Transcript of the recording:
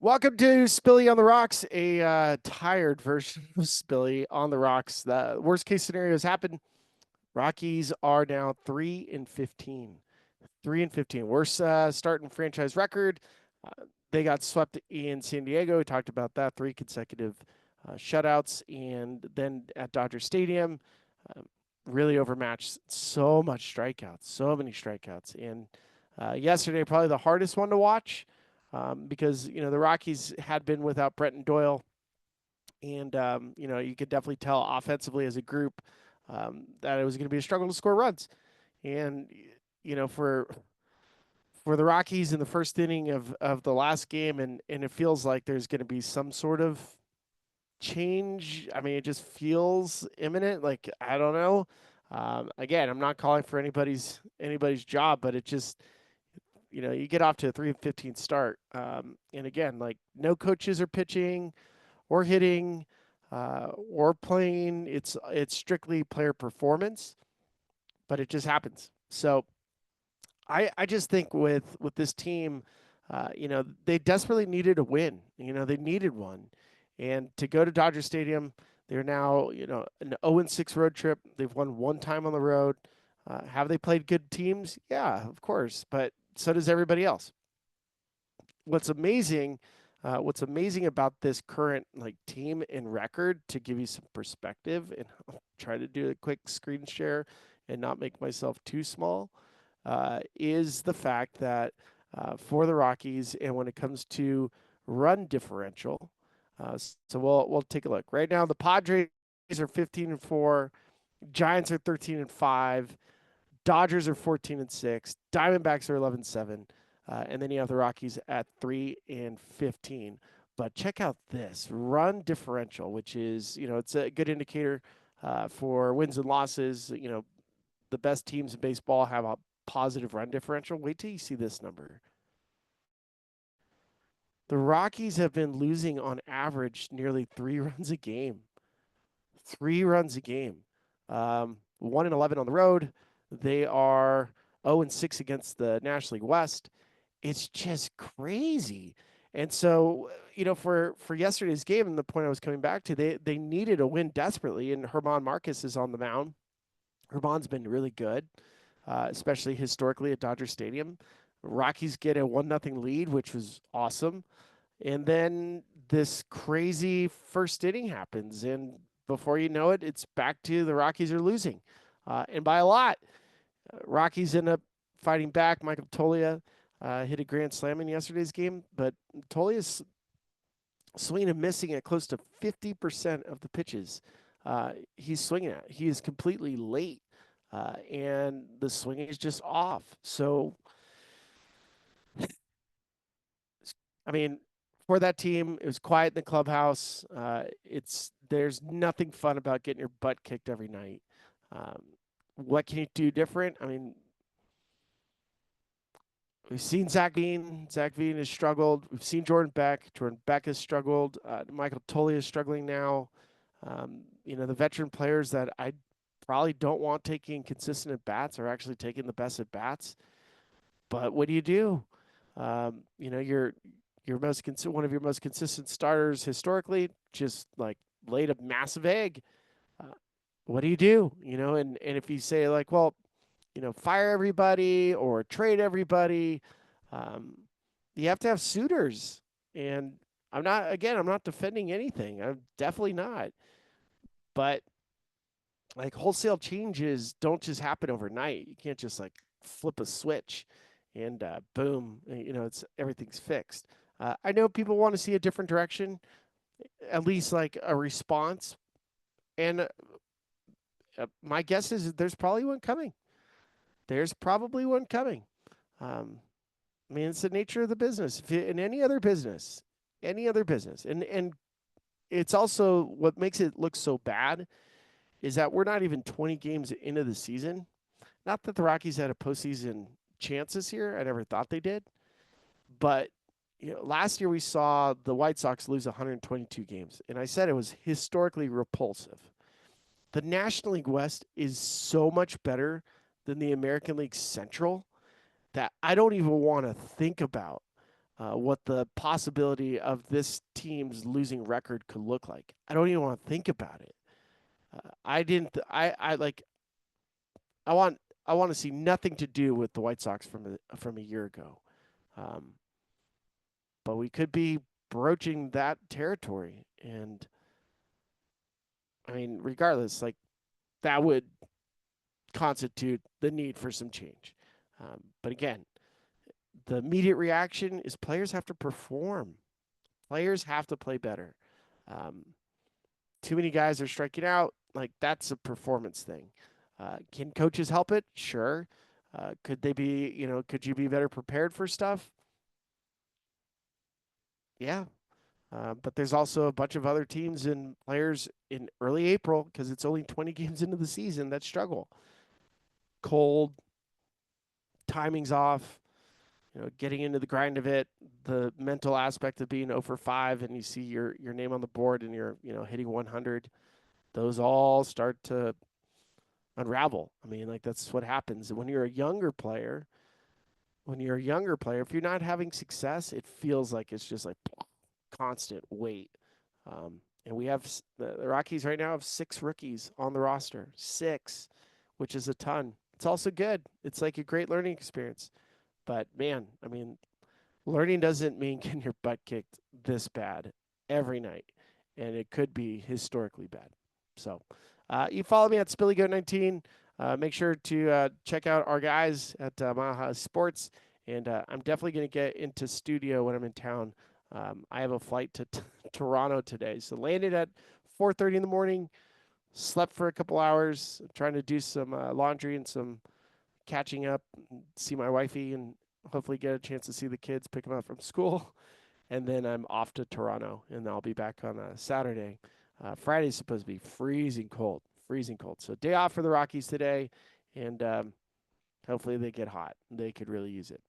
Welcome to Spilly on the Rocks, a tired version of Spilly on the Rocks. The worst case scenarios happen. Rockies are now 3-15. 3-15. Worst starting franchise record. They got swept in San Diego. We talked about that. Three consecutive shutouts. And then at Dodger Stadium, uh, really overmatched. So much strikeouts. So many strikeouts. And yesterday, probably the hardest one to watch because the Rockies had been without Brenton Doyle, and you could definitely tell offensively as a group that it was going to be a struggle to score runs. And for the Rockies in the first inning of the last game, and it feels like there's going to be some sort of change. I mean, it just feels imminent. Like I don't know. Again, I'm not calling for anybody's job, but it just you get off to a 3-15 start. And again, like no coaches are pitching or hitting or playing. It's strictly player performance, but it just happens. So I just think with this team, they desperately needed a win. They needed one, and to go to Dodger Stadium, they're now an 0-6 road trip. They've won one time on the road. Have they played good teams? Yeah, of course, but so does everybody else. What's amazing, what's amazing about this current like team and record, to give you some perspective, and I'll try to do a quick screen share and not make myself too small, is the fact that for the Rockies, and when it comes to run differential, so we'll take a look right now. The Padres are 15-4, Giants are 13-5, Dodgers are 14-6, Diamondbacks are 11-7, and then you have the Rockies at 3-15. But check out this run differential, which is it's a good indicator for wins and losses. The best teams in baseball have a positive run differential. Wait till you see this number. The Rockies have been losing on average nearly 3 runs a game. 3 runs a game. 1-11 on the road. They are 0-6 against the National League West. It's just crazy. And so, for yesterday's game, and the point I was coming back to, they needed a win desperately, and Herman Marcus is on the mound. Herman's been really good, especially historically at Dodger Stadium. Rockies get a 1-0 lead, which was awesome. And then this crazy first inning happens, and before you know it, it's back to the Rockies are losing, and by a lot. Rockies end up fighting back. Michael Tolia hit a grand slam in yesterday's game, but Tolia's swinging and missing at close to 50% of the pitches he's swinging at. He is completely late, and the swing is just off. So, I mean, for that team, it was quiet in the clubhouse. There's nothing fun about getting your butt kicked every night. Um, what can you do different? I mean, we've seen Zach Veen. Zach Veen has struggled. We've seen Jordan Beck. Jordan Beck has struggled. Michael Tolley is struggling now. The veteran players that I probably don't want taking consistent at bats are actually taking the best at bats. But what do you do? Your one of your most consistent starters historically just like laid a massive egg. Uh, what do you do? And if you say like, well, fire everybody or trade everybody, um, you have to have suitors. And I'm not defending anything. I'm definitely not. But like wholesale changes don't just happen overnight. You can't just like flip a switch and boom, it's everything's fixed. I know people want to see a different direction, at least like a response. And my guess is there's probably one coming. There's probably one coming. Um, I mean, it's the nature of the business. If you, in any other business, and it's also what makes it look so bad is that we're not even 20 games into the season. Not that the Rockies had a postseason chance this year. I never thought they did, but last year we saw the White Sox lose 122 games, and I said it was historically repulsive. The National League West is so much better than the American League Central that I don't even want to think about what the possibility of this team's losing record could look like. I don't even want to think about it. I didn't. I like. I want. I want to see nothing to do with the White Sox from a year ago. Um, but we could be broaching that territory, and I mean, regardless, like that would constitute the need for some change. But again, the immediate reaction is players have to perform. Players have to play better. Um, too many guys are striking out. Like that's a performance thing. Can coaches help it? Sure. Could they be? Could you be better prepared for stuff? Yeah. But there's also a bunch of other teams and players in early April because it's only 20 games into the season that struggle. Cold, timing's off, getting into the grind of it, the mental aspect of being 0 for 5 and you see your name on the board and you're, hitting 100, those all start to unravel. I mean, like that's what happens. When you're a younger player, if you're not having success, it feels like it's just like constant weight. And we have the Rockies right now have 6 rookies on the roster, 6, which is a ton. It's also good. It's like a great learning experience. But man, I mean, learning doesn't mean getting your butt kicked this bad every night, and it could be historically bad. So, you follow me at SpillyGo19. Make sure to check out our guys at Maha Sports, and I'm definitely going to get into studio when I'm in town. I have a flight to Toronto today, so landed at 4:30 in the morning. Slept for a couple hours, trying to do some laundry and some catching up, see my wifey, and hopefully get a chance to see the kids, pick them up from school. And then I'm off to Toronto, and I'll be back on Saturday. Friday's supposed to be freezing cold, freezing cold. So day off for the Rockies today, and hopefully they get hot. They could really use it.